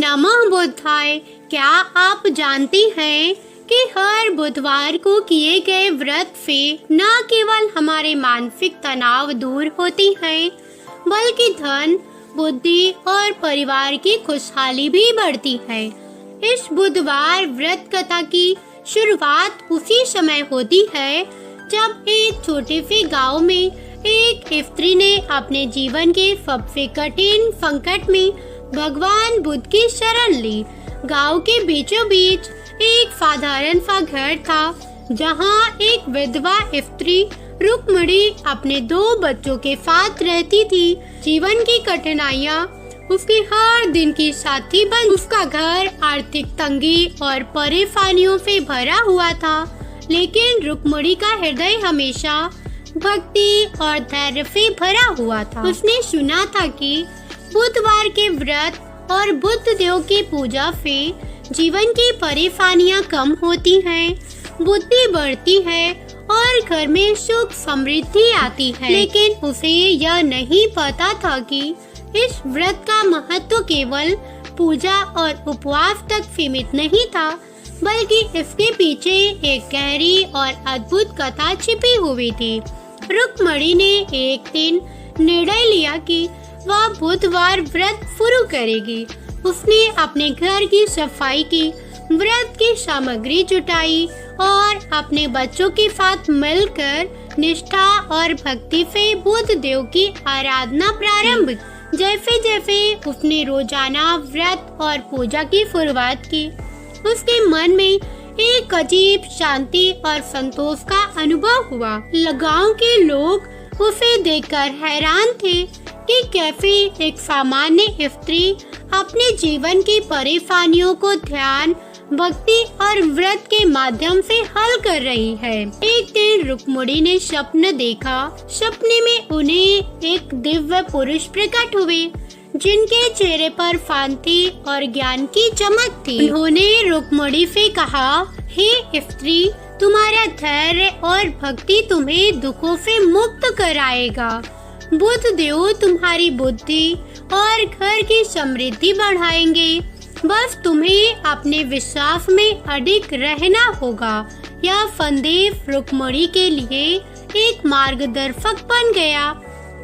नमः बुद्धाय। क्या आप जानती हैं कि हर बुधवार को किए गए व्रत से न केवल हमारे मानसिक तनाव दूर होती है, बल्कि धन, बुद्धि और परिवार की खुशहाली भी बढ़ती है। इस बुधवार व्रत कथा की शुरुआत उसी समय होती है जब एक छोटे से गांव में एक स्त्री ने अपने जीवन के सबसे कठिन संकट में भगवान बुद्ध की शरण ली। गांव के बीचों बीच एक साधारण सा घर था, जहां एक विधवा स्त्री रुक्मिणी अपने 2 बच्चों के साथ रहती थी। जीवन की कठिनाइयां उसकी हर दिन की साथी बन। उसका घर आर्थिक तंगी और परेशानियों से भरा हुआ था, लेकिन रुक्मिणी का हृदय हमेशा भक्ति और धैर्य से भरा हुआ था। उसने सुना था कि बुधवार के व्रत और बुद्ध देव की पूजा से जीवन की परेशानियां कम होती हैं, बुद्धि बढ़ती है और घर में सुख समृद्धि आती है। लेकिन उसे यह नहीं पता था कि इस व्रत का महत्व केवल पूजा और उपवास तक सीमित नहीं था, बल्कि इसके पीछे एक गहरी और अद्भुत कथा छिपी हुई थी। रुक्मिणी ने एक दिन निर्णय लिया कि वह बुधवार व्रत शुरू करेगी। उसने अपने घर की सफाई की, व्रत की सामग्री जुटाई और अपने बच्चों के साथ मिलकर निष्ठा और भक्ति से बुद्ध देव की आराधना प्रारंभ की। जैसे जैसे उसने रोजाना व्रत और पूजा की शुरुआत की, उसके मन में एक अजीब शांति और संतोष का अनुभव हुआ। गांव के लोग उसे देखकर हैरान थे कि कैसे एक सामान्य स्त्री अपने जीवन की परेशानियों को ध्यान, भक्ति और व्रत के माध्यम से हल कर रही है। एक दिन रुक्मिणी ने स्वप्न देखा। सपने में उन्हें एक दिव्य पुरुष प्रकट हुए, जिनके चेहरे पर शांति और ज्ञान की चमक थी। उन्होंने रुक्मिणी से कहा, हे स्त्री, तुम्हारा धैर्य और भक्ति तुम्हें दुखों से मुक्त कराएगा। बुद्ध देव तुम्हारी बुद्धि और घर की समृद्धि बढ़ाएंगे। बस तुम्हें अपने विश्वास में अडिग रहना होगा। यह संदेश रुक्मिणी के लिए एक मार्गदर्शक बन गया।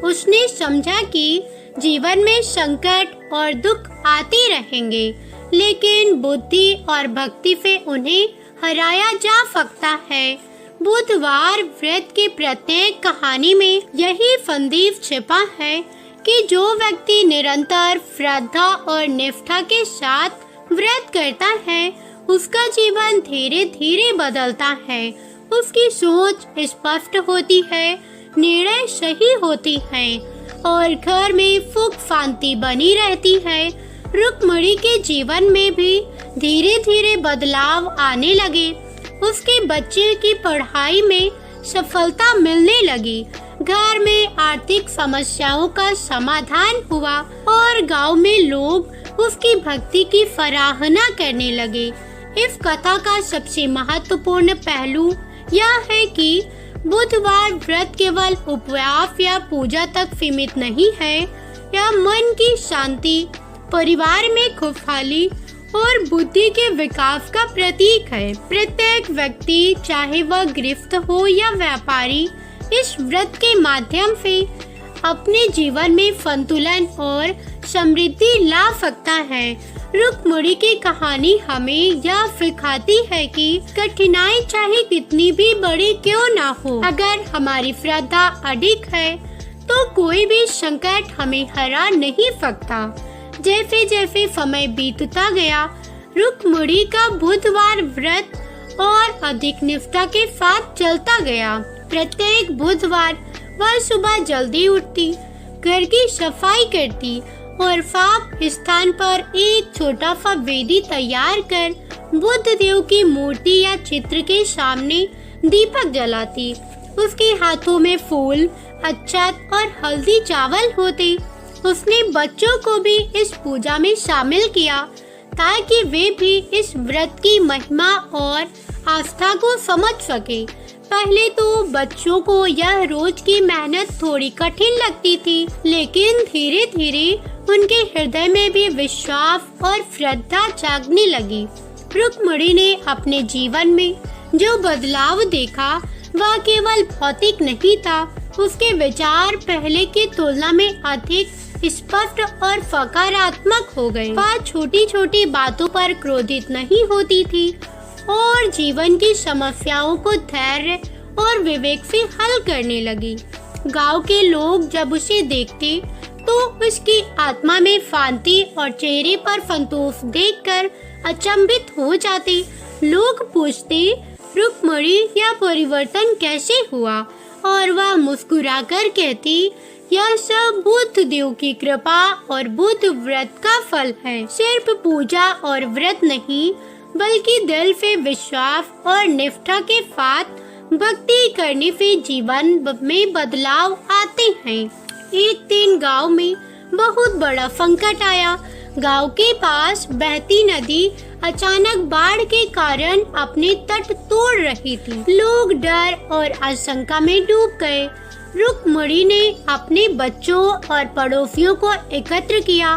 उसने समझा कि जीवन में संकट और दुख आते रहेंगे, लेकिन बुद्धि और भक्ति से उन्हें हराया जा सकता है। बुधवार व्रत की प्रत्येक कहानी में यही संदेश छिपा है कि जो व्यक्ति निरंतर श्रद्धा और निष्ठा के साथ व्रत करता है, उसका जीवन धीरे धीरे बदलता है। उसकी सोच स्पष्ट होती है, निर्णय सही होती है और घर में सुख शांति बनी रहती है। रुक्मिणी के जीवन में भी धीरे धीरे बदलाव आने लगे। उसके बच्चे की पढ़ाई में सफलता मिलने लगी, घर में आर्थिक समस्याओं का समाधान हुआ और गांव में लोग उसकी भक्ति की सराहना करने लगे। इस कथा का सबसे महत्वपूर्ण पहलू यह है कि बुधवार व्रत केवल उपवास या पूजा तक सीमित नहीं है। यह मन की शांति, परिवार में खुशहाली और बुद्धि के विकास का प्रतीक है। प्रत्येक व्यक्ति, चाहे वह गृहस्थ हो या व्यापारी, इस व्रत के माध्यम से अपने जीवन में संतुलन और समृद्धि ला सकता है। रुक्मिणी की कहानी हमें यह सिखाती है कि कठिनाई चाहे कितनी भी बड़ी क्यों ना हो, अगर हमारी श्रद्धा अडिग है तो कोई भी संकट हमें हरा नहीं सकता। जैसे जैसे समय बीतता गया, रुक्मिणी का बुधवार व्रत और अधिक निष्ठा के साथ चलता गया। प्रत्येक बुधवार वह सुबह जल्दी उठती, घर की सफाई करती और साफ स्थान पर एक छोटा सा वेदी तैयार कर बुद्ध देव की मूर्ति या चित्र के सामने दीपक जलाती। उसके हाथों में फूल, अक्षत और हल्दी चावल होते। उसने बच्चों को भी इस पूजा में शामिल किया ताकि वे भी इस व्रत की महिमा और आस्था को समझ सके। पहले तो बच्चों को यह रोज की मेहनत थोड़ी कठिन लगती थी, लेकिन धीरे धीरे उनके हृदय में भी विश्वास और श्रद्धा जागने लगी। रुक्मिणी ने अपने जीवन में जो बदलाव देखा वह केवल भौतिक नहीं था, उसके विचार पहले की तुलना में अधिक स्पष्ट और सकारात्मक हो गए। वह छोटी छोटी बातों पर क्रोधित नहीं होती थी और जीवन की समस्याओं को धैर्य और विवेक से हल करने लगी। गांव के लोग जब उसे देखते तो उसकी आत्मा में शांति और चेहरे पर संतोष देखकर अचंभित हो जाते। लोग पूछते, रुक्मिणी यह परिवर्तन कैसे हुआ? और वह मुस्कुराकर कहती, यह सब बुद्ध देव की कृपा और बुद्ध व्रत का फल है। सिर्फ पूजा और व्रत नहीं, बल्कि दिल से विश्वास और निष्ठा के साथ भक्ति करने से जीवन में बदलाव आते हैं। एक दिन गांव में बहुत बड़ा संकट आया। गांव के पास बहती नदी अचानक बाढ़ के कारण अपने तट तोड़ रही थी। लोग डर और आशंका में डूब गए। रुक्मिणी ने अपने बच्चों और पड़ोसियों को एकत्र किया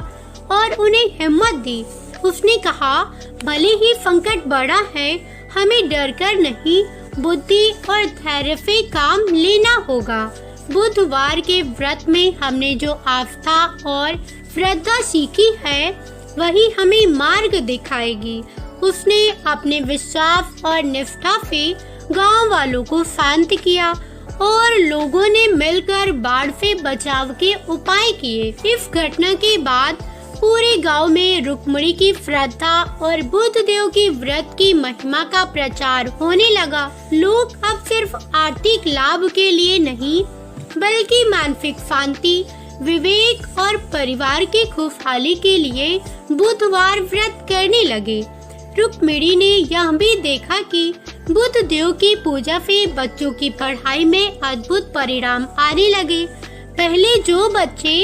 और उन्हें हिम्मत दी। उसने कहा, भले ही संकट बड़ा है, हमें डरकर नहीं, बुद्धि और धैर्य से काम लेना होगा। बुधवार के व्रत में हमने जो आस्था और श्रद्धा सीखी है, वही हमें मार्ग दिखाएगी। उसने अपने विश्वास और निष्ठा से गांव वालों को शांत किया और लोगों ने मिलकर बाढ़ से बचाव के उपाय किए। इस घटना के बाद पूरे गांव में रुक्मिणी की श्रद्धा और बुद्ध देव की व्रत की महिमा का प्रचार होने लगा। लोग अब सिर्फ आर्थिक लाभ के लिए नहीं, बल्कि मानसिक शांति, विवेक और परिवार की खुशहाली के लिए बुधवार व्रत करने लगे। रुक्मिणी ने यह भी देखा कि बुद्ध देव की पूजा से बच्चों की पढ़ाई में अद्भुत परिणाम आने लगे। पहले जो बच्चे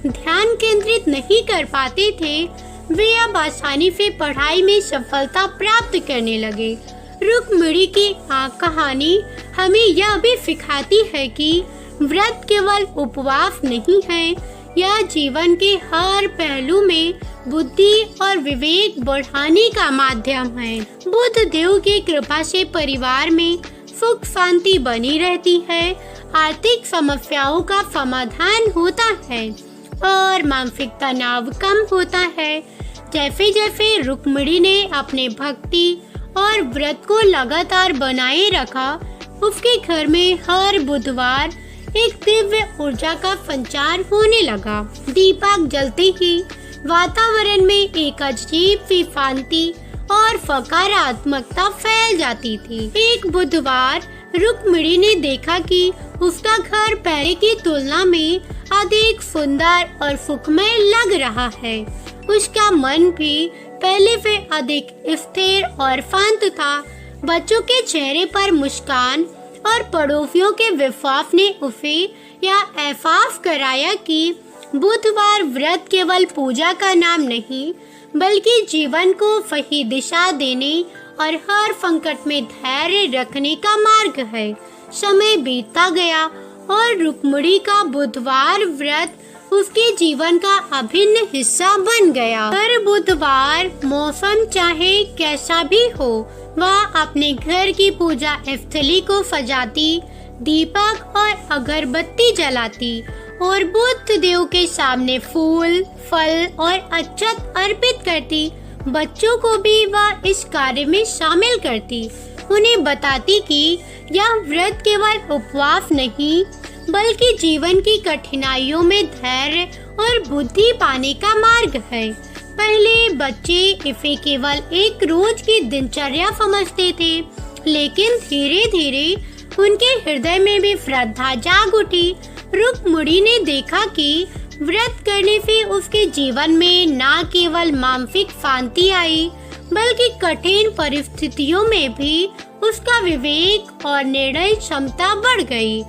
ध्यान केंद्रित नहीं कर पाते थे, वे अब आसानी से पढ़ाई में सफलता प्राप्त करने लगे। रुक्मिणी की कहानी हमें यह भी सिखाती है कि व्रत केवल उपवास नहीं है, यह जीवन के हर पहलू में बुद्धि और विवेक बढ़ाने का माध्यम है। बुद्ध देव की कृपा से परिवार में सुख शांति बनी रहती है, आर्थिक समस्याओं का समाधान होता है और मानसिक तनाव कम होता है। जैसे जैसे रुक्मिणी ने अपने भक्ति और व्रत को लगातार बनाए रखा, उसके घर में हर बुधवार एक दिव्य ऊर्जा का संचार होने लगा। दीपक जलते ही वातावरण में एक अजीब सी शांति और सकारात्मकता फैल जाती थी। एक बुधवार रुक्मिणी ने देखा कि उसका घर पहले की तुलना में अधिक सुंदर और सुखमय लग रहा है। उसका मन भी पहले से अधिक स्थिर और शांत था। बच्चों के चेहरे पर मुस्कान और पड़ोसियों के विश्वास ने उसे यह एहसास कराया कि बुधवार व्रत केवल पूजा का नाम नहीं, बल्कि जीवन को सही दिशा देने और हर संकट में धैर्य रखने का मार्ग है। समय बीतता गया और रुक्मिणी का बुधवार व्रत उसके जीवन का अभिन्न हिस्सा बन गया। हर बुधवार मौसम चाहे कैसा भी हो, वह अपने घर की पूजा स्थली को सजाती, दीपक और अगरबत्ती जलाती और बुद्ध देव के सामने फूल, फल और अक्षत अर्पित करती। बच्चों को भी वह इस कार्य में शामिल करती, उन्हें बताती कि यह व्रत केवल उपवास नहीं, बल्कि जीवन की कठिनाइयों में धैर्य और बुद्धि पाने का मार्ग है। पहले बच्चे इसे केवल एक रोज की दिनचर्या समझते थे, लेकिन धीरे धीरे उनके हृदय में भी श्रद्धा जाग उठी। रुक्मिणी ने देखा कि व्रत करने से उसके जीवन में न केवल मानसिक शांति आई, बल्कि कठिन परिस्थितियों में भी उसका विवेक और निर्णय क्षमता बढ़ गई।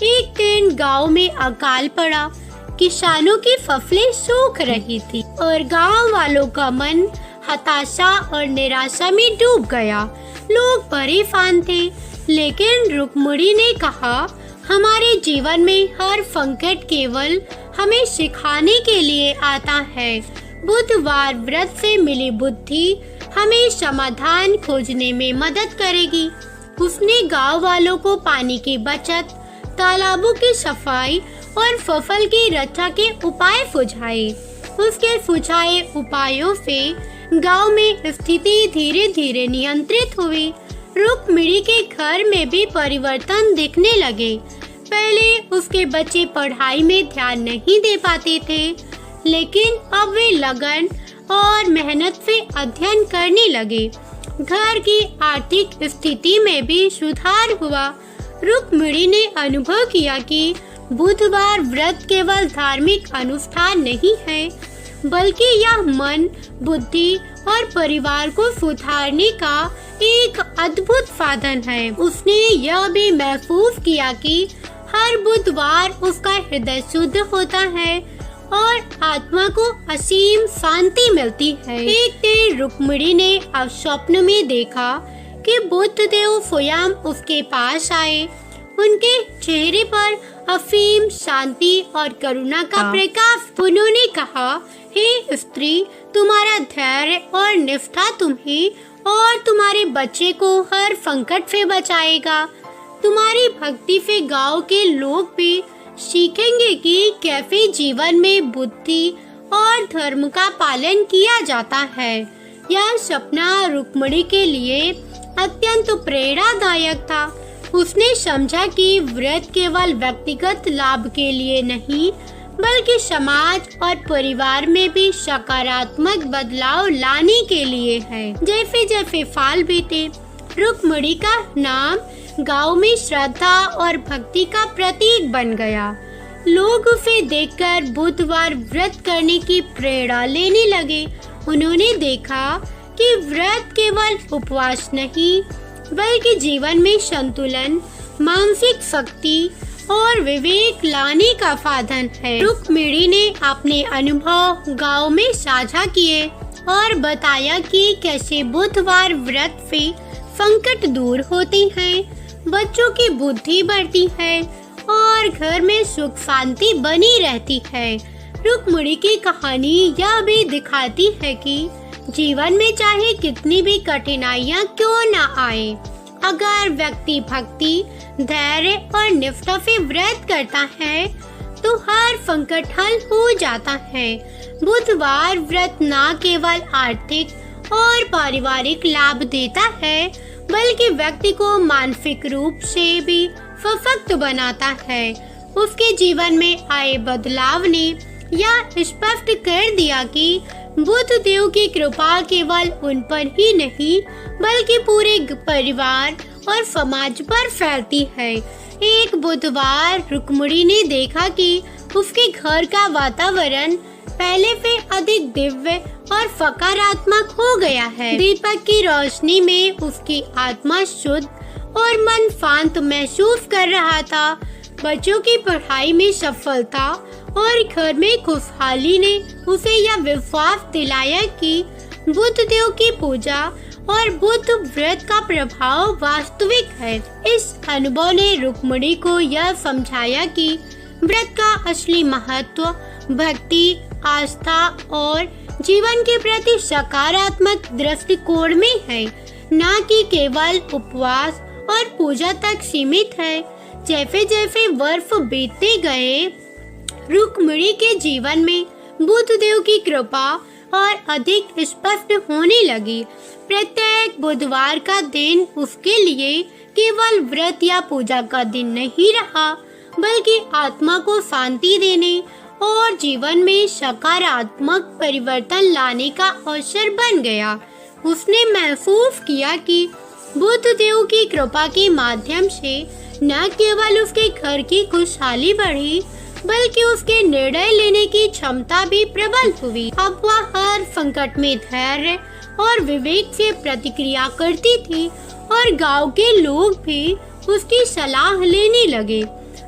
एक दिन गांव में अकाल पड़ा। किसानों की फसलें सूख रही थी और गांव वालों का मन हताशा और निराशा में डूब गया। लोग परेशान थे, लेकिन रुक्मिणी ने कहा, हमारे जीवन में हर संकट केवल हमें सिखाने के लिए आता है। बुधवार व्रत से मिली बुद्धि हमें समाधान खोजने में मदद करेगी। उसने गांव वालों को पानी की बचत, तालाबों की सफाई और फसल की रक्षा के उपाय सुझाए। उसके सुझाए उपायों से गांव में स्थिति धीरे धीरे नियंत्रित हुई। रुक्मिणी के घर में भी परिवर्तन दिखने लगे। पहले उसके बच्चे पढ़ाई में ध्यान नहीं दे पाते थे, लेकिन अब वे लगन और मेहनत से अध्ययन करने लगे। घर की आर्थिक स्थिति में भी सुधार हुआ। रुक्मिणी ने अनुभव किया कि बुधवार व्रत केवल धार्मिक अनुष्ठान नहीं है, बल्कि यह मन, बुद्धि और परिवार को सुधारने का एक अद्भुत साधन है। उसने यह भी महसूस किया कि हर बुधवार उसका हृदय शुद्ध होता है और आत्मा को असीम शांति मिलती है। एक दिन रुक्मिणी ने अब स्वप्न में देखा कि बुद्ध देव स्वयं उसके पास आए। उनके चेहरे पर असीम शांति और करुणा का प्रकाश। उन्होंने कहा, हे स्त्री, तुम्हारा धैर्य और निष्ठा तुम्हें और तुम्हारे बच्चे को हर संकट से बचाएगा। तुम्हारी भक्ति से गांव के लोग भी सीखेंगे कि कैसे जीवन में बुद्धि और धर्म का पालन किया जाता है। यह सपना रुक्मिणी के लिए अत्यंत प्रेरणादायक था। उसने समझा कि व्रत केवल व्यक्तिगत लाभ के लिए नहीं, बल्कि समाज और परिवार में भी सकारात्मक बदलाव लाने के लिए है। जैसे जैसे साल बीते, रुक्मिणी का नाम गांव में श्रद्धा और भक्ति का प्रतीक बन गया। लोग उसे देखकर बुधवार व्रत करने की प्रेरणा लेने लगे। उन्होंने देखा कि व्रत केवल उपवास नहीं, बल्कि जीवन में संतुलन, मानसिक शक्ति और विवेक लाने का साधन है। रुक्मिणी ने अपने अनुभव गांव में साझा किए और बताया कि कैसे बुधवार व्रत से संकट दूर होते हैं, बच्चों की बुद्धि बढ़ती है और घर में सुख शांति बनी रहती है। रुक्मिणी की कहानी यह भी दिखाती है कि जीवन में चाहे कितनी भी कठिनाइयां क्यों न आए, अगर व्यक्ति भक्ति, धैर्य और निष्ठा से व्रत करता है तो हर संकट हल हो जाता है। बुधवार व्रत न केवल आर्थिक और पारिवारिक लाभ देता है, बल्कि व्यक्ति को मानसिक रूप से भी सशक्त बनाता है। उसके जीवन में आए बदलाव ने यह स्पष्ट कर दिया कि बुद्ध देव की कृपा केवल उन पर ही नहीं, बल्कि पूरे परिवार और समाज पर फैलती है। एक बुधवार रुक्मिणी ने देखा कि उसके घर का वातावरण पहले से अधिक दिव्य और सकारात्मक हो गया है। दीपक की रोशनी में उसकी आत्मा शुद्ध और मन शांत महसूस कर रहा था। बच्चों की पढ़ाई में सफलता और घर में खुशहाली ने उसे यह विश्वास दिलाया कि बुद्ध देव की पूजा और बुद्ध व्रत का प्रभाव वास्तविक है। इस अनुभव ने रुक्मिणी को यह समझाया कि व्रत का असली महत्व भक्ति, आस्था और जीवन के प्रति सकारात्मक दृष्टिकोण में है, न कि केवल उपवास और पूजा तक सीमित है। जैसे जैसे वर्ष बीतते गए, रुक्मिणी के जीवन में बुद्ध देव की कृपा और अधिक स्पष्ट होने लगी। प्रत्येक बुधवार का दिन उसके लिए केवल व्रत या पूजा का दिन नहीं रहा, बल्कि आत्मा को शांति देने और जीवन में सकारात्मक परिवर्तन लाने का अवसर बन गया। उसने महसूस किया कि बुद्ध देव की कृपा के माध्यम से न केवल उसके घर की खुशहाली बढ़ी, बल्कि उसके निर्णय लेने की क्षमता भी प्रबल हुई। अब वह हर संकट में धैर्य और विवेक से प्रतिक्रिया करती थी और गांव के लोग भी उसकी सलाह लेने लगे।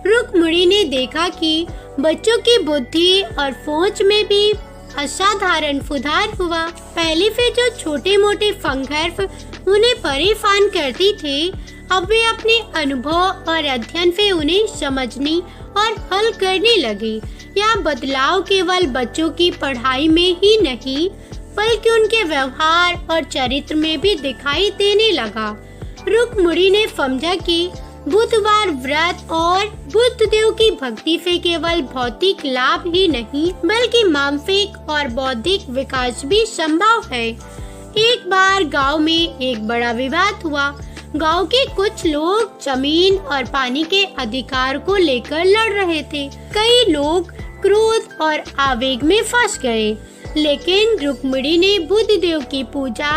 रुक्मिणी ने देखा कि बच्चों की बुद्धि और सोच में भी असाधारण सुधार हुआ। पहले से जो छोटे मोटे संघर्ष उन्हें परेशान करती थे, अब वे अपने अनुभव और अध्ययन से उन्हें समझने और हल करने लगे। यह बदलाव केवल बच्चों की पढ़ाई में ही नहीं, बल्कि उनके व्यवहार और चरित्र में भी दिखाई देने लगा। रुक्मिणी ने समझा कि बुधवार व्रत और बुद्ध देव की भक्ति से केवल भौतिक लाभ ही नहीं, बल्कि मानसिक और बौद्धिक विकास भी संभव है। एक बार गांव में एक बड़ा विवाद हुआ। गांव के कुछ लोग जमीन और पानी के अधिकार को लेकर लड़ रहे थे। कई लोग क्रोध और आवेग में फंस गए, लेकिन रुक्मिणी ने बुद्ध देव की पूजा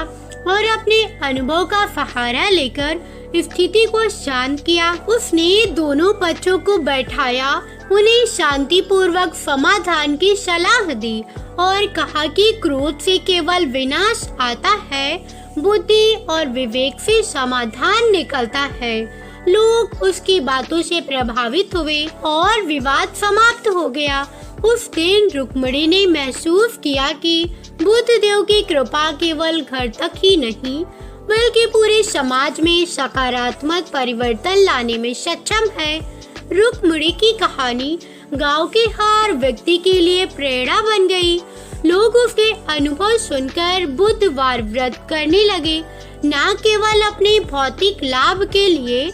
और अपने अनुभव का सहारा लेकर स्थिति को शांत किया। उसने दोनों पक्षों को बैठाया, उन्हें शांतिपूर्वक समाधान की सलाह दी और कहा कि क्रोध से केवल विनाश आता है, बुद्धि और विवेक से समाधान निकलता है। लोग उसकी बातों से प्रभावित हुए और विवाद समाप्त हो गया। उस दिन रुक्मिणी ने महसूस किया कि बुद्ध देव की कृपा केवल घर तक ही नहीं, बल्कि पूरे समाज में सकारात्मक परिवर्तन लाने में सक्षम है। रुक्मिणी की कहानी गांव के हर व्यक्ति के लिए प्रेरणा बन गई। लोग उसके अनुभव सुनकर बुधवार व्रत करने लगे, न केवल अपने भौतिक लाभ के लिए,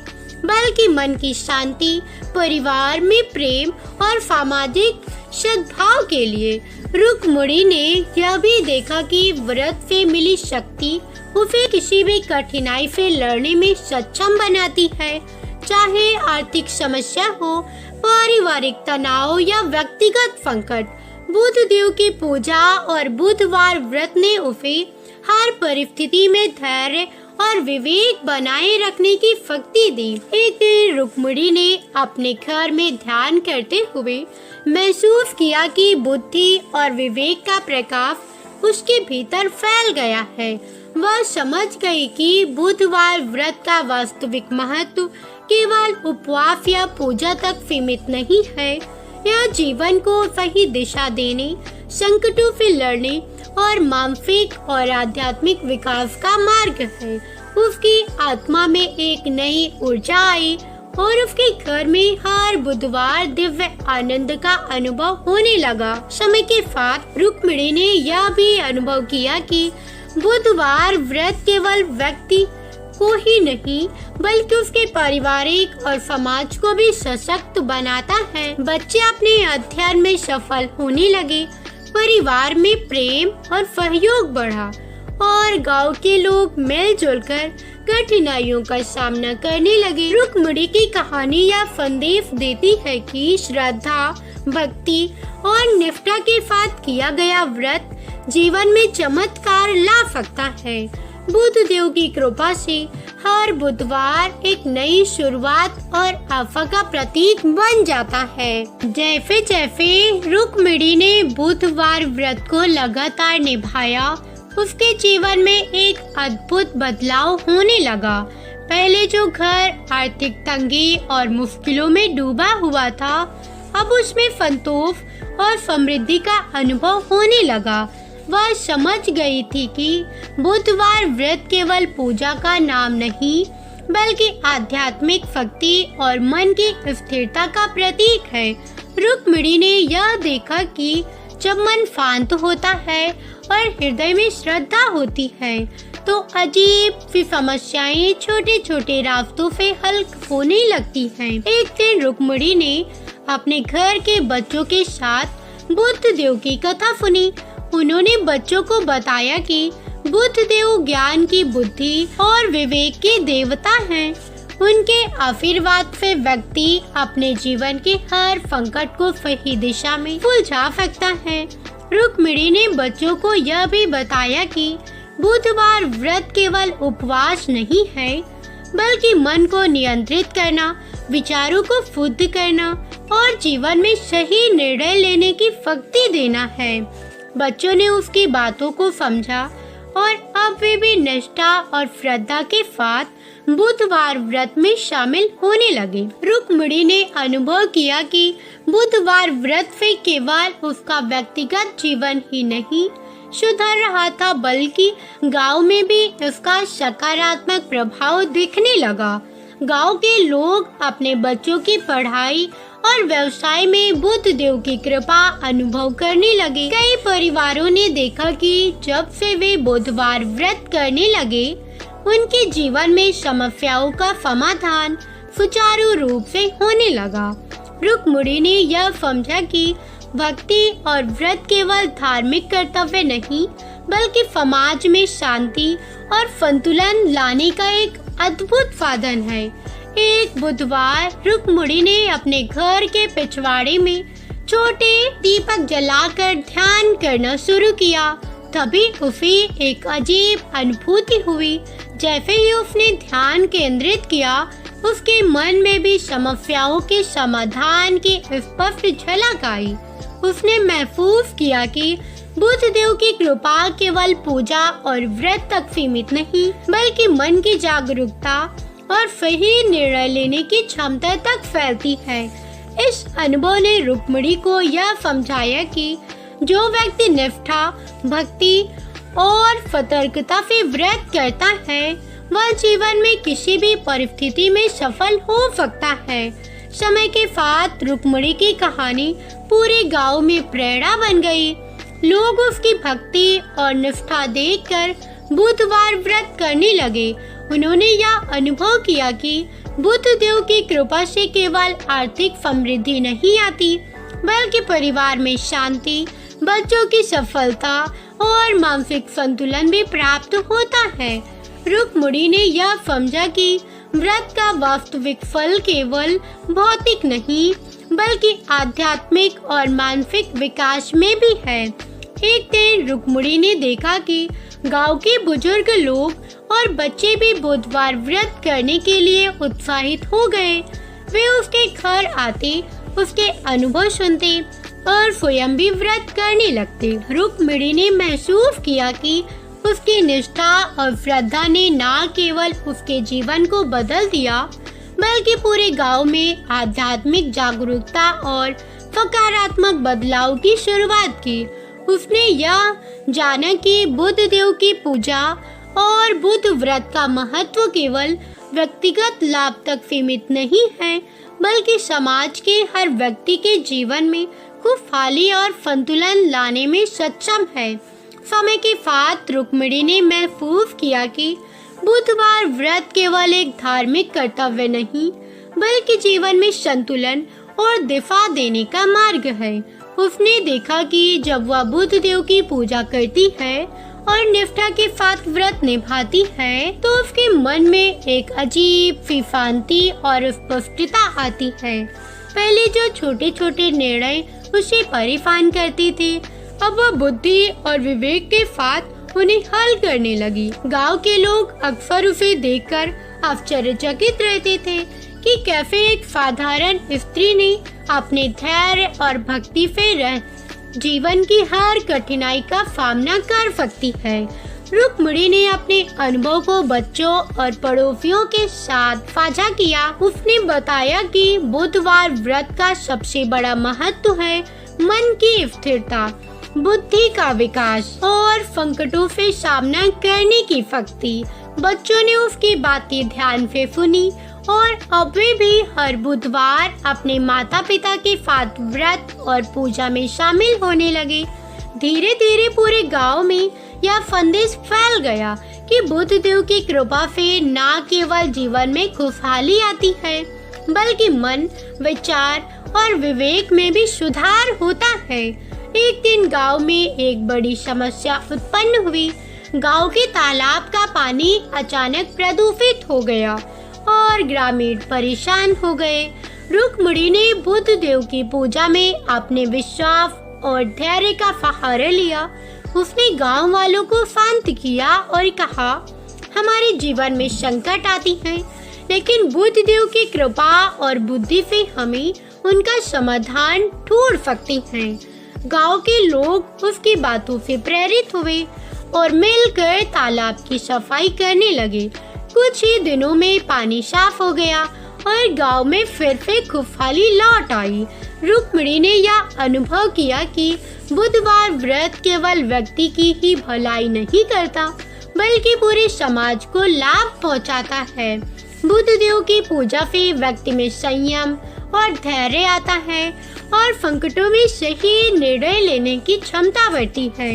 बल्कि मन की शांति, परिवार में प्रेम और सामाजिक सद्भाव के लिए। रुक्मिणी ने यह भी देखा कि व्रत से मिली शक्ति उसे किसी भी कठिनाई से लड़ने में सक्षम बनाती है, चाहे आर्थिक समस्या हो, पारिवारिक तनाव या व्यक्तिगत संकट। बुद्ध देव की पूजा और बुधवार व्रत ने उसे हर परिस्थिति में धैर्य और विवेक बनाए रखने की शक्ति दी। एक दिन रुक्मिणी ने अपने घर में ध्यान करते हुए महसूस किया कि बुद्धि और विवेक का प्रकाश उसके भीतर फैल गया है। वह समझ गई कि बुधवार व्रत का वास्तविक महत्व केवल उपवास या पूजा तक सीमित नहीं है। यह जीवन को सही दिशा देने, संकटों से लड़ने और मानसिक और आध्यात्मिक विकास का मार्ग है। उसकी आत्मा में एक नई ऊर्जा आई और उसके घर में हर बुधवार दिव्य आनंद का अनुभव होने लगा। समय के साथ रुक्मिणी ने यह भी अनुभव किया कि बुधवार व्रत केवल व्यक्ति को ही नहीं, बल्कि उसके पारिवारिक और समाज को भी सशक्त बनाता है। बच्चे अपने अध्ययन में सफल होने लगे, परिवार में प्रेम और सहयोग बढ़ा और गांव के लोग मिलजुल कर कठिनाइयों का सामना करने लगे। रुक्मिणी की कहानी यह संदेश देती है कि श्रद्धा, भक्ति और निष्ठा के साथ किया गया व्रत जीवन में चमत्कार ला सकता है। बुद्ध देव की कृपा से हर बुधवार एक नई शुरुआत और आशा का प्रतीक बन जाता है। जैसे जैसे रुक्मिणी ने बुधवार व्रत को लगातार निभाया, उसके जीवन में एक अद्भुत बदलाव होने लगा। पहले जो घर आर्थिक तंगी और मुश्किलों में डूबा हुआ था, अब उसमें संतोष और समृद्धि का अनुभव होने लगा। वह समझ गई थी कि बुधवार व्रत केवल पूजा का नाम नहीं, बल्कि आध्यात्मिक शक्ति और मन की स्थिरता का प्रतीक है। रुक्मिणी ने यह देखा कि जब मन शांत होता है और हृदय में श्रद्धा होती है, तो अजीब सी समस्याएं छोटे छोटे रास्तों से हल होने लगती हैं। एक दिन रुक्मिणी ने अपने घर के बच्चों के साथ बुद्ध देव की कथा सुनी। उन्होंने बच्चों को बताया कि बुद्ध देव ज्ञान की, बुद्धि और विवेक के देवता हैं। उनके आशीर्वाद से व्यक्ति अपने जीवन के हर संकट को सही दिशा में सुलझा सकता है। रुक्मिणी ने बच्चों को यह भी बताया कि बुधवार व्रत केवल उपवास नहीं है, बल्कि मन को नियंत्रित करना, विचारों को शुद्ध करना और जीवन में सही निर्णय लेने की शक्ति देना है। बच्चों ने उसकी बातों को समझा और अब वे भी निष्ठा और श्रद्धा के साथ बुधवार व्रत में शामिल होने लगे। रुक्मिणी ने अनुभव किया कि बुधवार व्रत से केवल उसका व्यक्तिगत जीवन ही नहीं सुधर रहा था, बल्कि गांव में भी इसका सकारात्मक प्रभाव दिखने लगा। गांव के लोग अपने बच्चों की पढ़ाई और व्यवसाय में बुध देव की कृपा अनुभव करने लगे। कई परिवारों ने देखा कि जब से वे बुधवार व्रत करने लगे, उनके जीवन में समस्याओं का समाधान सुचारू रूप से होने लगा। रुक्मिणी ने यह समझा कि भक्ति और व्रत केवल धार्मिक कर्तव्य नहीं, बल्कि समाज में शांति और संतुलन लाने का एक अद्भुत साधन है। एक बुधवार रुक्मिणी ने अपने घर के पिछवाड़े में छोटे दीपक जलाकर ध्यान करना शुरू किया। तभी उसे एक अजीब अनुभूति हुई। जैसे ही उसने ध्यान केंद्रित किया, उसके मन में भी समस्याओं के समाधान की स्पष्ट झलक आई। उसने महसूस किया कि बुध देव की कृपा केवल पूजा और व्रत तक सीमित नहीं, बल्कि मन की जागरूकता और सही निर्णय लेने की क्षमता तक फैलती है। इस अनुभव ने रुक्मिणी को यह समझाया कि जो व्यक्ति निष्ठा, भक्ति और सतर्कता से व्रत करता है, वह जीवन में किसी भी परिस्थिति में सफल हो सकता है। समय के साथ रुक्मिणी की कहानी पूरे गांव में प्रेरणा बन गई। लोग उसकी भक्ति और निष्ठा देखकर बुधवार व्रत करने लगे। उन्होंने यह अनुभव किया कि बुध देव की कृपा से केवल आर्थिक समृद्धि नहीं आती, बल्कि परिवार में शांति, बच्चों की सफलता और मानसिक संतुलन भी प्राप्त होता है। रुक्मिणी ने यह समझा कि व्रत का वास्तविक फल केवल भौतिक नहीं, बल्कि आध्यात्मिक और मानसिक विकास में भी है। एक दिन रुक्मिणी ने देखा कि गांव के बुजुर्ग लोग और बच्चे भी बुधवार व्रत करने के लिए उत्साहित हो गए। वे उसके घर आते, उसके अनुभव सुनते और स्वयं भी व्रत करने लगते। रुक्मिणी ने महसूस किया कि उसकी निष्ठा और श्रद्धा ने न केवल उसके जीवन को बदल दिया, बल्कि पूरे गांव में आध्यात्मिक जागरूकता और सकारात्मक बदलाव की शुरुआत की। उसने यह जाना कि बुध देव की पूजा और बुध व्रत का महत्व केवल व्यक्तिगत लाभ तक सीमित नहीं है, बल्कि समाज के हर व्यक्ति के जीवन में खुशहाली और संतुलन लाने में सक्षम है। समय के साथ रुक्मिणी ने महसूस किया कि बुधवार व्रत केवल एक धार्मिक कर्तव्य नहीं, बल्कि जीवन में संतुलन और दिशा देने का मार्ग है। उसने देखा कि जब वह बुध देव की पूजा करती है और निष्ठा के साथ व्रत निभाती है, तो उसके मन में एक अजीब सी शांति और स्पष्टता आती है। पहले जो छोटे छोटे निर्णय उसे परेशान करते थे, अब वह बुद्धि और विवेक के साथ उन्हें हल करने लगी। गांव के लोग अक्सर उसे देखकर आश्चर्यचकित रहते थे कि कैसे एक साधारण स्त्री ने अपने धैर्य और भक्ति से रह जीवन की हर कठिनाई का सामना कर सकती है। रुक्मिणी ने अपने अनुभव को बच्चों और पड़ोसियों के साथ साझा किया। उसने बताया कि बुधवार व्रत का सबसे बड़ा महत्व है मन की स्थिरता, बुद्धि का विकास और संकटों से सामना करने की शक्ति। बच्चों ने उसकी बातें ध्यान से सुनी और अब वे भी हर बुधवार अपने माता पिता के साथ व्रत और पूजा में शामिल होने लगे। धीरे धीरे पूरे गांव में यह संदेश फैल गया कि बुध देव की कृपा से न केवल जीवन में खुशहाली आती है, बल्कि मन, विचार और विवेक में भी सुधार होता है। एक दिन गांव में एक बड़ी समस्या उत्पन्न हुई। गांव के तालाब का पानी अचानक प्रदूषित हो गया और ग्रामीण परेशान हो गए। रुक्मिणी ने बुध देव की पूजा में अपने विश्वास और धैर्य का सहारा लिया। उसने गांव वालों को शांत किया और कहा, हमारे जीवन में संकट आती है, लेकिन बुध देव की कृपा और बुद्धि से हमें उनका समाधान ढूंढ सकते हैं। गांव के लोग उसकी बातों से प्रेरित हुए और मिलकर तालाब की सफाई करने लगे। कुछ ही दिनों में पानी साफ हो गया और गांव में फिर से खुशहाली लौट आई। रुक्मिणी ने यह अनुभव किया कि बुधवार व्रत केवल व्यक्ति की ही भलाई नहीं करता, बल्कि पूरे समाज को लाभ पहुंचाता है। बुधदेव की पूजा से व्यक्ति में संयम और धैर्य आता है और संकटों में सही निर्णय लेने की क्षमता बढ़ती है।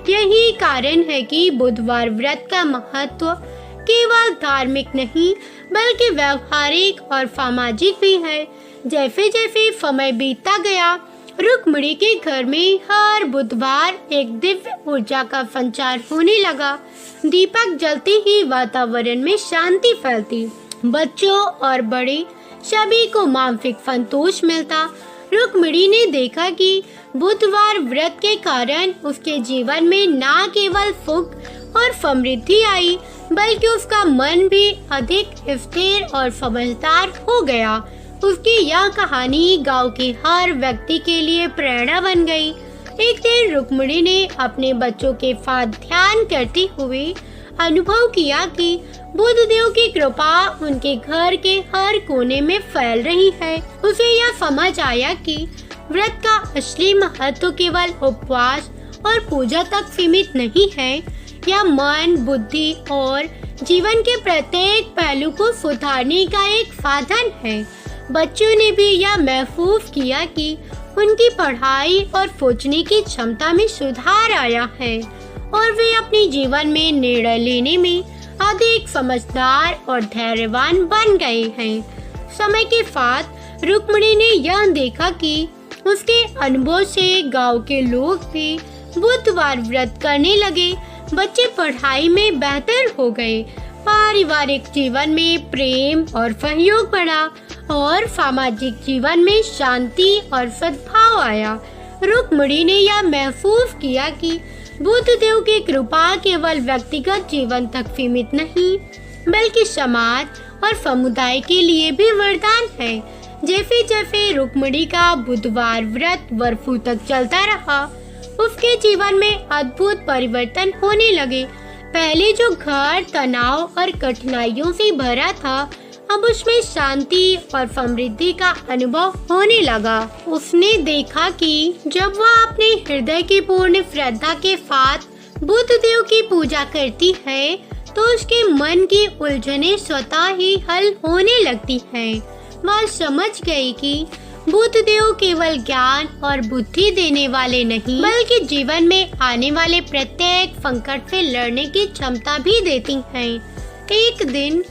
यही कारण है कि बुधवार व्रत का महत्व केवल धार्मिक नहीं, बल्कि व्यवहारिक और सामाजिक भी है। जैसे जैसे समय बीतता गया, रुक्मिणी के घर में हर बुधवार एक दिव्य ऊर्जा का संचार होने लगा। दीपक जलते ही वातावरण में शांति फैलती। बच्चों और बड़े सभी को मानसिक संतोष मिलता। रुक्मिणी ने देखा कि बुधवार व्रत के कारण उसके जीवन में न केवल सुख और समृद्धि आई, बल्कि उसका मन भी अधिक स्थिर और समझदार हो गया। उसकी यह कहानी गांव के हर व्यक्ति के लिए प्रेरणा बन गई। एक दिन रुक्मिणी ने अपने बच्चों के साथ ध्यान करते हुए अनुभव किया कि बुधदेव की कृपा उनके घर के हर कोने में फैल रही है। उसे यह समझ आया कि व्रत का असली महत्व केवल उपवास और पूजा तक सीमित नहीं है। यह मन, बुद्धि और जीवन के प्रत्येक पहलू को सुधारने का एक साधन है। बच्चों ने भी यह महसूस किया कि उनकी पढ़ाई और सोचने की क्षमता में सुधार आया है और वे अपने जीवन में निर्णय लेने में अधिक समझदार और धैर्यवान बन गए हैं। समय के साथ रुक्मिणी ने यह देखा कि उसके अनुभव से गांव के लोग भी बुधवार व्रत करने लगे। बच्चे पढ़ाई में बेहतर हो गए, पारिवारिक जीवन में प्रेम और सहयोग बढ़ा और सामाजिक जीवन में शांति और सद्भाव आया। रुक्मिणी ने यह महसूस किया कि बुधदेव की कृपा केवल व्यक्तिगत जीवन तक सीमित नहीं, बल्कि समाज और समुदाय के लिए भी वरदान है। जैसे जैसे रुक्मिणी का बुधवार व्रत वर्षों तक चलता रहा, उसके जीवन में अद्भुत परिवर्तन होने लगे। पहले जो घर तनाव और कठिनाइयों से भरा था, अब उसमें शांति और समृद्धि का अनुभव होने लगा। उसने देखा कि जब वह अपने हृदय की पूर्ण श्रद्धा के साथ बुधदेव की पूजा करती है, तो उसके मन की उलझनें स्वतः ही हल होने लगती हैं। वह समझ गई कि बुधदेव केवल ज्ञान और बुद्धि देने वाले नहीं, बल्कि जीवन में आने वाले प्रत्येक संकट से लड़ने की क्षमता भी देती हैं। एक दिन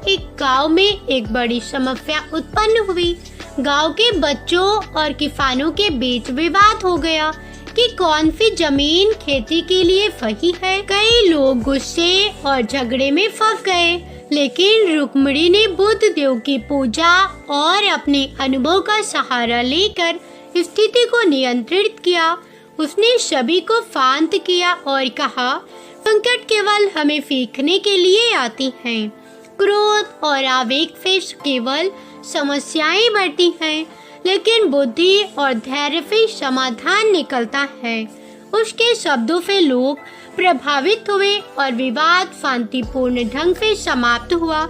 एक गांव में एक बड़ी समस्या उत्पन्न हुई। गांव के बच्चों और किसानों के बीच विवाद हो गया कि कौन सी जमीन खेती के लिए सही है। कई लोग गुस्से और झगड़े में फंस गए, लेकिन रुक्मिणी ने बुधदेव की पूजा और अपने अनुभव का सहारा लेकर स्थिति को नियंत्रित किया। उसने सभी को शांत किया और कहा, संकट केवल हमें सीखने के लिए आती हैं। क्रोध और आवेग से केवल समस्याएं बढ़ती हैं, लेकिन बुद्धि और धैर्य से समाधान निकलता है। उसके शब्दों से लोग प्रभावित हुए और विवाद शांतिपूर्ण ढंग से समाप्त हुआ।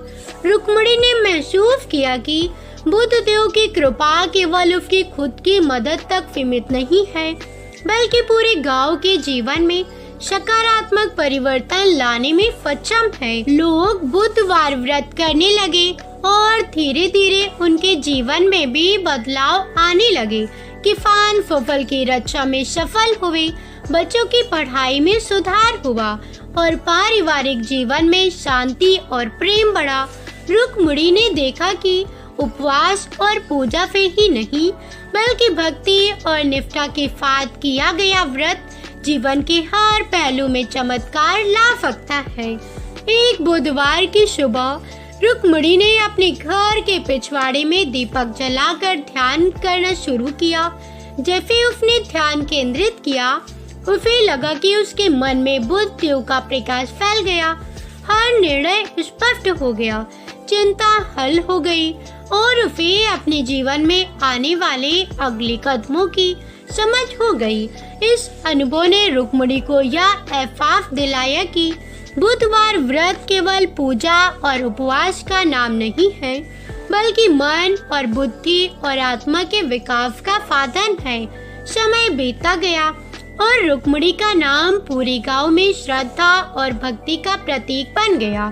रुक्मिणी ने महसूस किया कि बुधदेव की कृपा केवल उसकी खुद की मदद तक सीमित नहीं है, बल्कि पूरे गांव के जीवन में सकारात्मक परिवर्तन लाने में सक्षम है। लोग बुधवार व्रत करने लगे और धीरे धीरे उनके जीवन में भी बदलाव आने लगे। किसान फसल की रक्षा में सफल हुए, बच्चों की पढ़ाई में सुधार हुआ और पारिवारिक जीवन में शांति और प्रेम बढ़ा। रुक्मिणी ने देखा कि उपवास और पूजा से ही नहीं, बल्कि भक्ति और निष्ठा के साथ किया गया व्रत जीवन के हर पहलू में चमत्कार ला सकता है। एक बुधवार की सुबह रुक्मिणी ने अपने घर के पिछवाड़े में दीपक जलाकर ध्यान करना शुरू किया। जैसे उसने ध्यान केंद्रित किया, उसे लगा कि उसके मन में बुधदेव का प्रकाश फैल गया। हर निर्णय स्पष्ट हो गया, चिंता हल हो गई और उसे अपने जीवन में आने वाले अगले कदमों की समझ हो गई। इस अनुभव ने रुक्मिणी को यह एहसास दिलाया कि बुधवार व्रत केवल पूजा और उपवास का नाम नहीं है, बल्कि मन और बुद्धि और आत्मा के विकास का साधन है। समय बीतता गया और रुक्मिणी का नाम पूरे गांव में श्रद्धा और भक्ति का प्रतीक बन गया।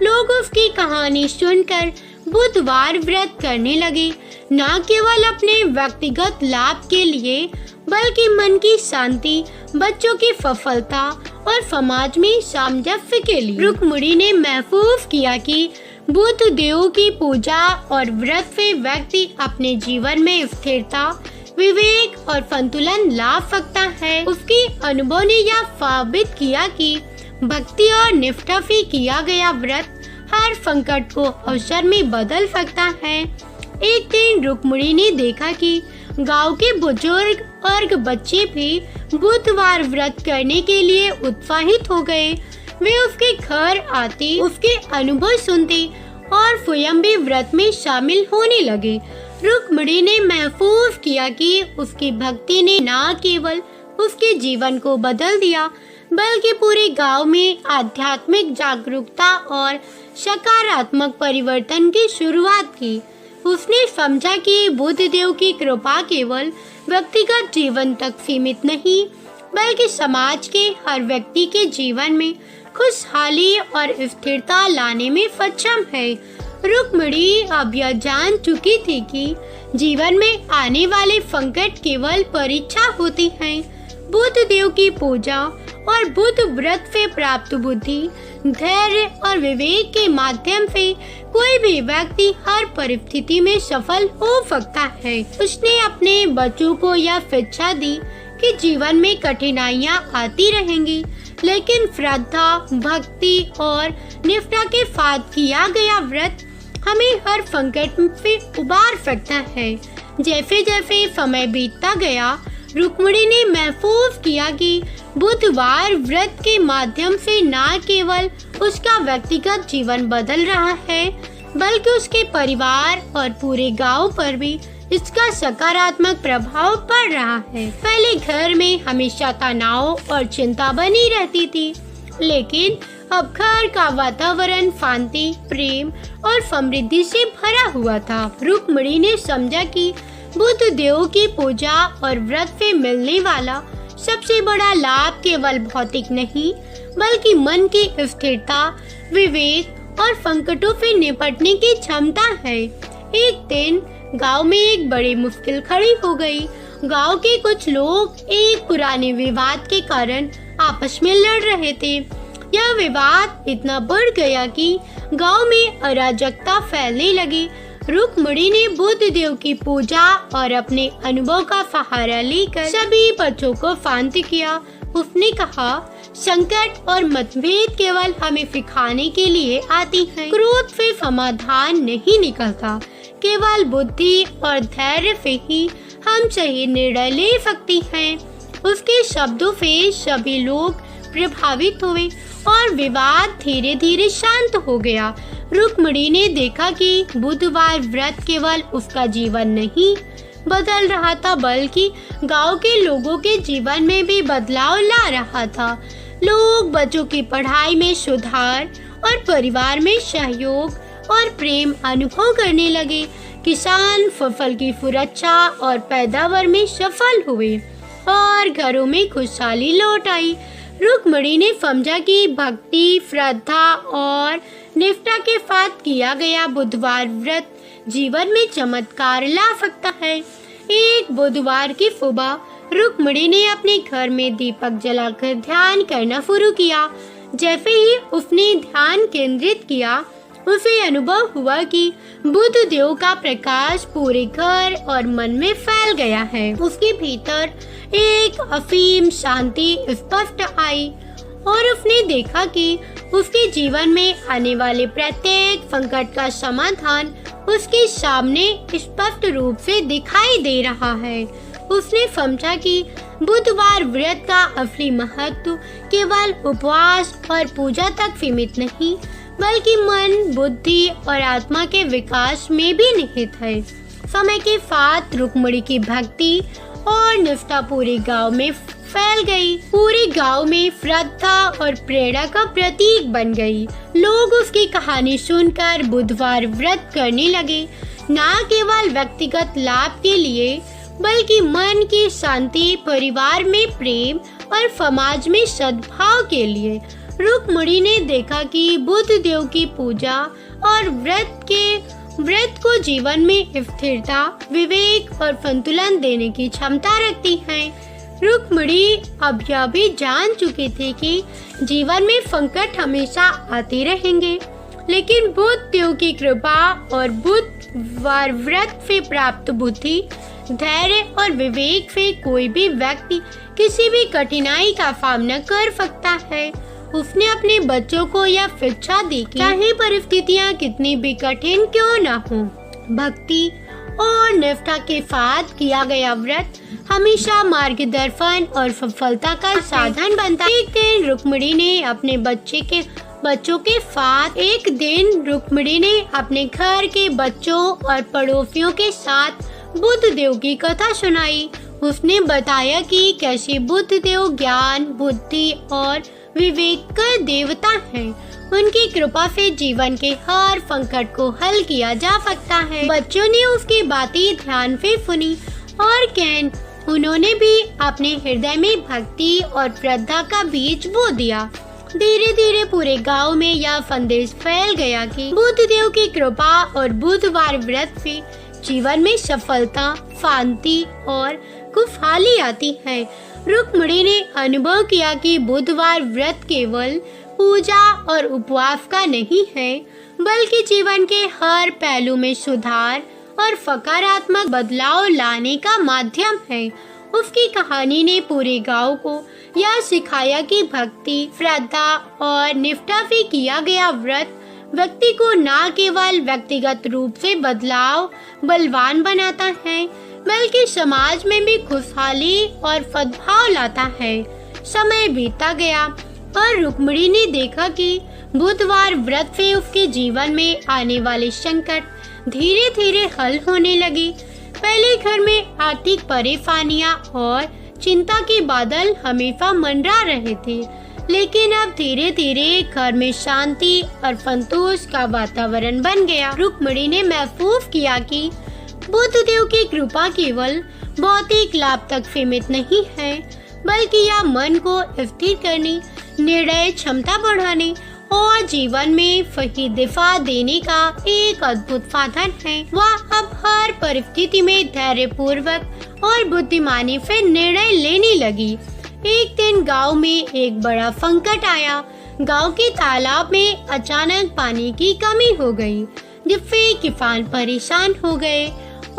लोग उसकी कहानी सुनकर बुधवार व्रत करने लगे, न केवल अपने व्यक्तिगत लाभ के लिए, बल्कि मन की शांति, बच्चों की सफलता और समाज में सामंजस्य के लिए। रुक्मिणी ने महसूस किया कि बुद्ध देव की पूजा और व्रत से व्यक्ति अपने जीवन में स्थिरता, विवेक और संतुलन ला सकता है। उसके अनुभव ने यह साबित किया कि भक्ति और निष्ठा से किया गया व्रत हर संकट को अवसर में बदल सकता है। एक दिन रुक्मिणी ने देखा कि गांव के बुजुर्ग और बच्चे भी बुधवार व्रत करने के लिए उत्साहित हो गए। वे उसके घर आते, उसके अनुभव सुनते और स्वयं भी व्रत में शामिल होने लगे। रुक्मिणी ने महसूस किया कि उसकी भक्ति ने न केवल उसके जीवन को बदल दिया, बल्कि पूरे गांव में आध्यात्मिक जागरूकता और सकारात्मक परिवर्तन की शुरुआत की। उसने समझा कि बुद्ध देव की कृपा केवल व्यक्तिगत जीवन तक सीमित नहीं, बल्कि समाज के हर व्यक्ति के जीवन में खुशहाली और स्थिरता लाने में सक्षम है। रुक्मिणी अब यह जान चुकी थी कि जीवन में आने वाले संकट केवल परीक्षा होती हैं। बुद्ध देव की पूजा और बुद्ध व्रत से प्राप्त बुद्धि, धैर्य और विवेक के माध्यम से कोई भी व्यक्ति हर परिस्थिति में सफल हो सकता है। उसने अपने बच्चों को यह शिक्षा दी कि जीवन में कठिनाइयां आती रहेंगी, लेकिन श्रद्धा, भक्ति और निष्ठा के साथ किया गया व्रत हमें हर संकट से उबार सकता है। जैसे जैसे समय बीतता गया, रुक्मिणी ने महसूस किया कि बुधवार व्रत के माध्यम से न केवल उसका व्यक्तिगत जीवन बदल रहा है, बल्कि उसके परिवार और पूरे गांव पर भी इसका सकारात्मक प्रभाव पड़ रहा है। पहले घर में हमेशा तनाव और चिंता बनी रहती थी, लेकिन अब घर का वातावरण शांति, प्रेम और समृद्धि से भरा हुआ था। रुक्मिणी ने समझा कि बुद्ध देव की पूजा और व्रत से मिलने वाला सबसे बड़ा लाभ केवल भौतिक नहीं, बल्कि मन की स्थिरता, विवेक और संकटों से निपटने की क्षमता है। एक दिन गांव में एक बड़ी मुश्किल खड़ी हो गई। गांव के कुछ लोग एक पुराने विवाद के कारण आपस में लड़ रहे थे। यह विवाद इतना बढ़ गया कि गांव में अराजकता फैलने लगी। रुक्मिणी ने बुद्ध देव की पूजा और अपने अनुभव का सहारा लेकर सभी बच्चों को शांत किया। उसने कहा, संकट और मतभेद केवल हमें सिखाने के लिए आती हैं। क्रोध से समाधान नहीं निकलता, केवल बुद्धि और धैर्य से ही हम सही निर्णय ले सकते हैं। उसके शब्दों से सभी लोग प्रभावित हुए और विवाद धीरे धीरे शांत हो गया। रुक्मिणी ने देखा कि बुधवार व्रत केवल उसका जीवन नहीं बदल रहा था, बल्कि गांव के लोगों के जीवन में भी बदलाव ला रहा था। लोग बच्चों की पढ़ाई में सुधार और परिवार में सहयोग और प्रेम अनुभव करने लगे। किसान फसल की सुरक्षा और पैदावार में सफल हुए और घरों में खुशहाली लौट आई। रुक्मिणी ने समझा कि भक्ति, श्रद्धा और निष्ठा के साथ किया गया बुधवार व्रत जीवन में चमत्कार ला सकता है। एक बुधवार की सुबह रुक्मिणी ने अपने घर में दीपक जलाकर ध्यान करना शुरू किया। जैसे ही उसने ध्यान केंद्रित किया, उसे अनुभव हुआ कि बुद्ध देव का प्रकाश पूरे घर और मन में फैल गया है। उसके भीतर एक असीम शांति स्पष्ट आई और उसने देखा कि उसके जीवन में आने वाले प्रत्येक संकट का समाधान उसके सामने स्पष्ट रूप से दिखाई दे रहा है। उसने समझा कि बुधवार व्रत का असली महत्व केवल उपवास और पूजा तक सीमित नहीं, बल्कि मन, बुद्धि और आत्मा के विकास में भी निहित है। समय के साथ रुक्मिणी की भक्ति और निष्ठा पूरे गांव में फैल गई। पूरे गांव में श्रद्धा और प्रेरणा का प्रतीक बन गई। लोग उसकी कहानी सुनकर बुधवार व्रत करने लगे, न केवल व्यक्तिगत लाभ के लिए बल्कि मन की शांति, परिवार में प्रेम और समाज में सद्भाव के लिए। रुक्मिणी ने देखा कि बुद्ध देव की पूजा और व्रत को जीवन में स्थिरता, विवेक और संतुलन देने की क्षमता रखती है। रुक्मिणी अब यह भी जान चुके थे कि जीवन में संकट हमेशा आते रहेंगे, लेकिन बुद्ध देव की कृपा और बुधवार व्रत से प्राप्त बुद्धि, धैर्य और विवेक से कोई भी व्यक्ति किसी भी कठिनाई का सामना कर सकता है। उसने अपने बच्चों को यह शिक्षा दी कि चाहे परिस्थितियाँ कितनी भी कठिन क्यों न हो, भक्ति और निष्ठा के साथ किया गया व्रत हमेशा मार्गदर्शन और सफलता का साधन बनता है। एक दिन रुक्मिणी ने अपने घर के बच्चों और पड़ोसियों के साथ बुद्ध देव की कथा सुनाई। उसने बताया कि कैसे बुद्ध देव ज्ञान, बुद्धि और विवेक का देवता हैं। उनकी कृपा से जीवन के हर संकट को हल किया जा सकता है। बच्चों ने उसकी बातें ध्यान से सुनी और उन्होंने भी अपने हृदय में भक्ति और श्रद्धा का बीज बो दिया। धीरे धीरे पूरे गांव में यह संदेश फैल गया कि बुद्ध देव की कृपा और बुधवार व्रत से जीवन में सफलता, शांति और खुशहाली आती है। रुक्मिणी ने अनुभव किया कि बुधवार व्रत केवल पूजा और उपवास का नहीं है, बल्कि जीवन के हर पहलू में सुधार और सकारात्मक बदलाव लाने का माध्यम है। उसकी कहानी ने पूरे गांव को यह सिखाया कि भक्ति, श्रद्धा और निष्ठा से किया गया व्रत व्यक्ति को न केवल व्यक्तिगत रूप से बलवान बनाता है, बल्कि समाज में भी खुशहाली और सद्भाव लाता है। समय बीतता गया और रुक्मिणी ने देखा कि बुधवार व्रत से उसके जीवन में आने वाले संकट धीरे धीरे हल होने लगे। पहले घर में आर्थिक परेशानियां और चिंता के बादल हमेशा मंडरा रहे थे, लेकिन अब धीरे धीरे घर में शांति और संतोष का वातावरण बन गया। रुक्मिणी ने महसूस किया कि बुद्ध देव की कृपा केवल भौतिक लाभ तक सीमित नहीं है, बल्कि यह मन को स्थिर करने, निर्णय क्षमता बढ़ाने और जीवन में सही दिशा देने का एक अद्भुत साधन है। वह अब हर परिस्थिति में धैर्य पूर्वक और बुद्धिमानी से निर्णय लेने लगी। एक दिन गांव में एक बड़ा संकट आया। गांव के तालाब में अचानक पानी की कमी हो गई, जिससे किसान परेशान हो गए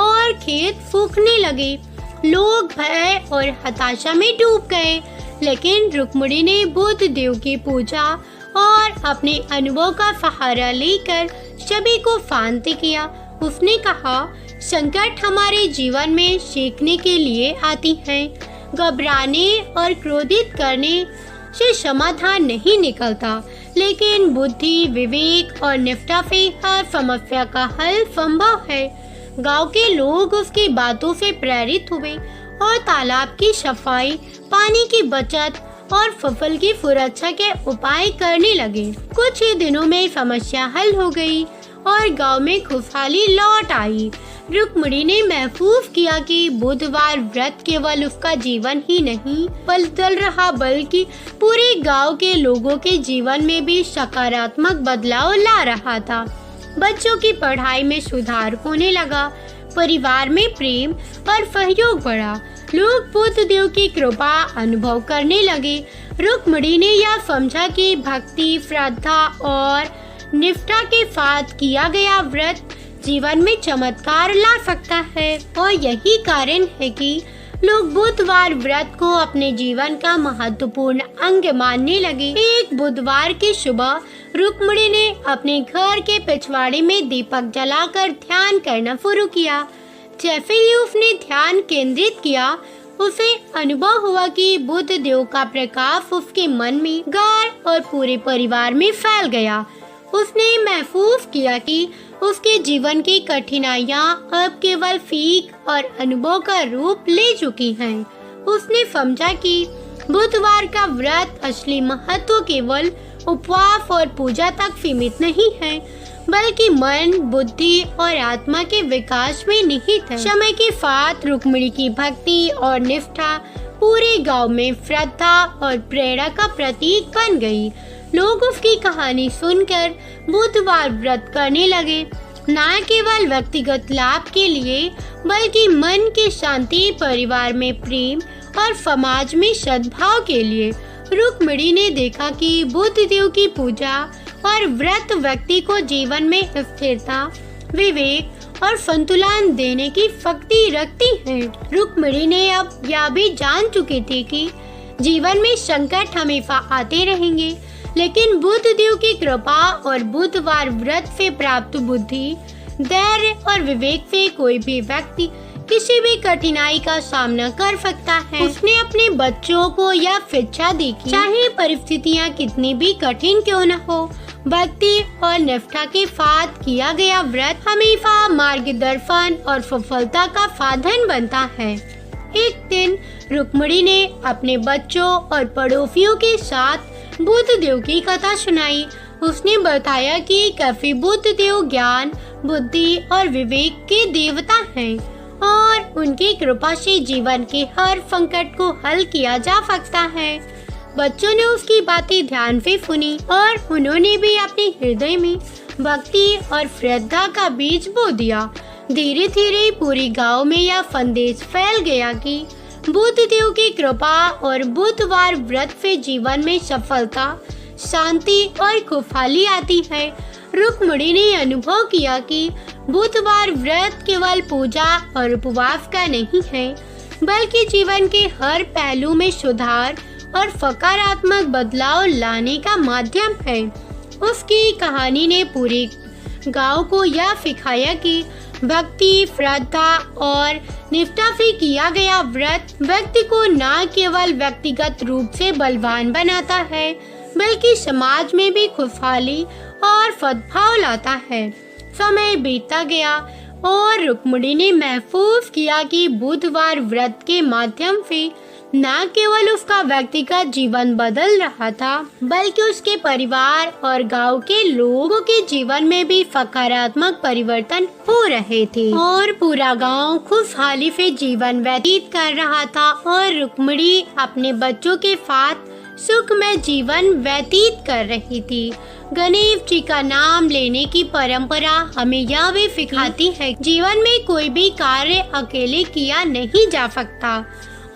और खेत सूखने लगे। लोग भय और हताशा में डूब गए, लेकिन रुक्मिणी ने बुद्ध देव की पूजा और अपने अनुभव का सहारा लेकर सभी को शांत किया। उसने कहा, संकट हमारे जीवन में सीखने के लिए आती हैं। घबराने और क्रोधित करने से समाधान नहीं निकलता, लेकिन बुद्धि, विवेक और निष्ठा से हर समस्या का हल संभव है। गांव के लोग उसकी बातों से प्रेरित हुए और तालाब की सफाई, पानी की बचत और फसल की सुरक्षा के उपाय करने लगे। कुछ ही दिनों में समस्या हल हो गई और गांव में खुशहाली लौट आई। रुक्मिणी ने महसूस किया कि बुधवार व्रत केवल उसका जीवन ही नहीं बदल रहा, बल्कि पूरे गांव के लोगों के जीवन में भी सकारात्मक बदलाव ला रहा था। बच्चों की पढ़ाई में सुधार होने लगा, परिवार में प्रेम और सहयोग बढ़ा। लोग बुद्ध देव की कृपा अनुभव करने लगे। रुक्मिणी ने यह समझा कि भक्ति, श्रद्धा और निष्ठा के साथ किया गया व्रत जीवन में चमत्कार ला सकता है, और यही कारण है कि लोग बुधवार व्रत को अपने जीवन का महत्वपूर्ण अंग मानने लगे। एक बुधवार की सुबह रुक्मिणी ने अपने घर के पिछवाड़े में दीपक जलाकर ध्यान करना शुरू किया। जैसे ही उसने ध्यान केंद्रित किया, उसे अनुभव हुआ कि बुद्ध देव का प्रकाश उसके मन में, घर और पूरे परिवार में फैल गया। उसने महसूस किया कि उसके जीवन की कठिनाइयाँ अब केवल सीख और अनुभव का रूप ले चुकी हैं। उसने समझा कि बुधवार का व्रत असली महत्व केवल उपवास और पूजा तक सीमित नहीं है, बल्कि मन, बुद्धि और आत्मा के विकास में निहित है। समय के साथ रुक्मिणी की भक्ति और निष्ठा पूरे गांव में श्रद्धा और प्रेरणा का प्रतीक बन गई। लोग उसकी कहानी सुनकर बुधवार व्रत करने लगे, न केवल व्यक्तिगत लाभ के लिए, बल्कि मन की शांति, परिवार में प्रेम और समाज में सद्भाव के लिए। रुक्मिणी ने देखा कि बुद्ध देव की पूजा और व्रत व्यक्ति को जीवन में स्थिरता, विवेक और संतुलन देने की शक्ति रखती है। रुक्मिणी ने अब यह भी जान चुकी थी कि जीवन में संकट हमेशा आते रहेंगे, लेकिन बुद्ध देव की कृपा और बुधवार व्रत से प्राप्त बुद्धि, धैर्य और विवेक से कोई भी व्यक्ति किसी भी कठिनाई का सामना कर सकता है। उसने अपने बच्चों को यह शिक्षा दी कि चाहे परिस्थितियाँ कितनी भी कठिन क्यों न हो, भक्ति और निष्ठा के साथ किया गया व्रत हमेशा मार्गदर्शन और सफलता का साधन बनता है। एक दिन रुक्मिणी ने अपने बच्चों और पड़ोसियों के साथ बुद्ध देव की कथा सुनाई। उसने बताया कि कैसे बुद्ध देव ज्ञान, बुद्धि और विवेक के देवता हैं और उनकी कृपा से जीवन के हर संकट को हल किया जा सकता है। बच्चों ने उसकी बातें ध्यान से सुनी और उन्होंने भी अपने हृदय में भक्ति और श्रद्धा का बीज बो दिया। धीरे धीरे पूरी गांव में यह संदेश फैल गया कि बुद्ध देव की कृपा और बुधवार व्रत से जीवन में सफलता, शांति और खुशहाली आती है। रुक्मिणी ने अनुभव किया कि बुधवार व्रत केवल पूजा और उपवास का नहीं है, बल्कि जीवन के हर पहलू में सुधार और सकारात्मक बदलाव लाने का माध्यम है। उसकी कहानी ने पूरे गांव को यह सिखाया कि भक्ति, श्रद्धा और निष्ठा से किया गया व्रत व्यक्ति को न केवल व्यक्तिगत रूप से बलवान बनाता है, बल्कि समाज में भी खुशहाली और सद्भाव लाता है। समय बीतता गया और रुक्मिणी ने महसूस किया कि बुधवार व्रत के माध्यम से न केवल उसका व्यक्तिगत जीवन बदल रहा था, बल्कि उसके परिवार और गांव के लोगों के जीवन में भी सकारात्मक परिवर्तन हो रहे थे और पूरा गांव खुशहाली से जीवन व्यतीत कर रहा था और रुक्मिणी अपने बच्चों के साथ सुखमय जीवन व्यतीत कर रही थी। गणेश जी का नाम लेने की परंपरा हमें यह भी सिखाती है, जीवन में कोई भी कार्य अकेले किया नहीं जा सकता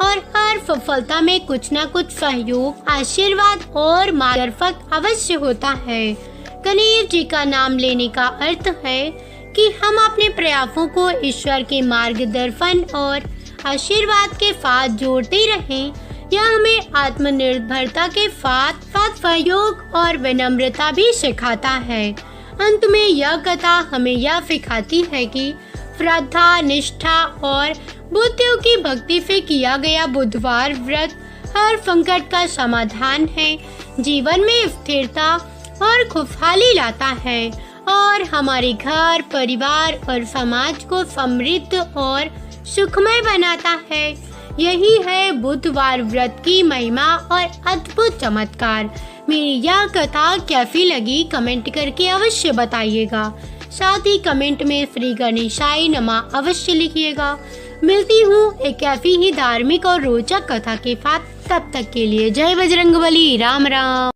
और हर सफलता में कुछ न कुछ सहयोग, आशीर्वाद और मार्गदर्शक अवश्य होता है। गणेश जी का नाम लेने का अर्थ है कि हम अपने प्रयासों को ईश्वर के मार्गदर्शन और आशीर्वाद के साथ जोड़ते रहें। यह हमें आत्मनिर्भरता के साथ सहयोग और विनम्रता भी सिखाता है। अंत में यह कथा हमें यह सिखाती है कि श्रद्धा, निष्ठा और बुद्ध की भक्ति से किया गया बुधवार व्रत हर संकट का समाधान है, जीवन में स्थिरता और खुशहाली लाता है और हमारे घर, परिवार और समाज को समृद्ध और सुखमय बनाता है। यही है बुधवार व्रत की महिमा और अद्भुत चमत्कार। मेरी यह कथा कैसी लगी कमेंट करके अवश्य बताइएगा। साथ ही कमेंट में श्री गणेशाय नमः अवश्य लिखिएगा। मिलती हूँ एक ऐसी ही धार्मिक और रोचक कथा के साथ। तब तक के लिए जय बजरंगबली। राम राम।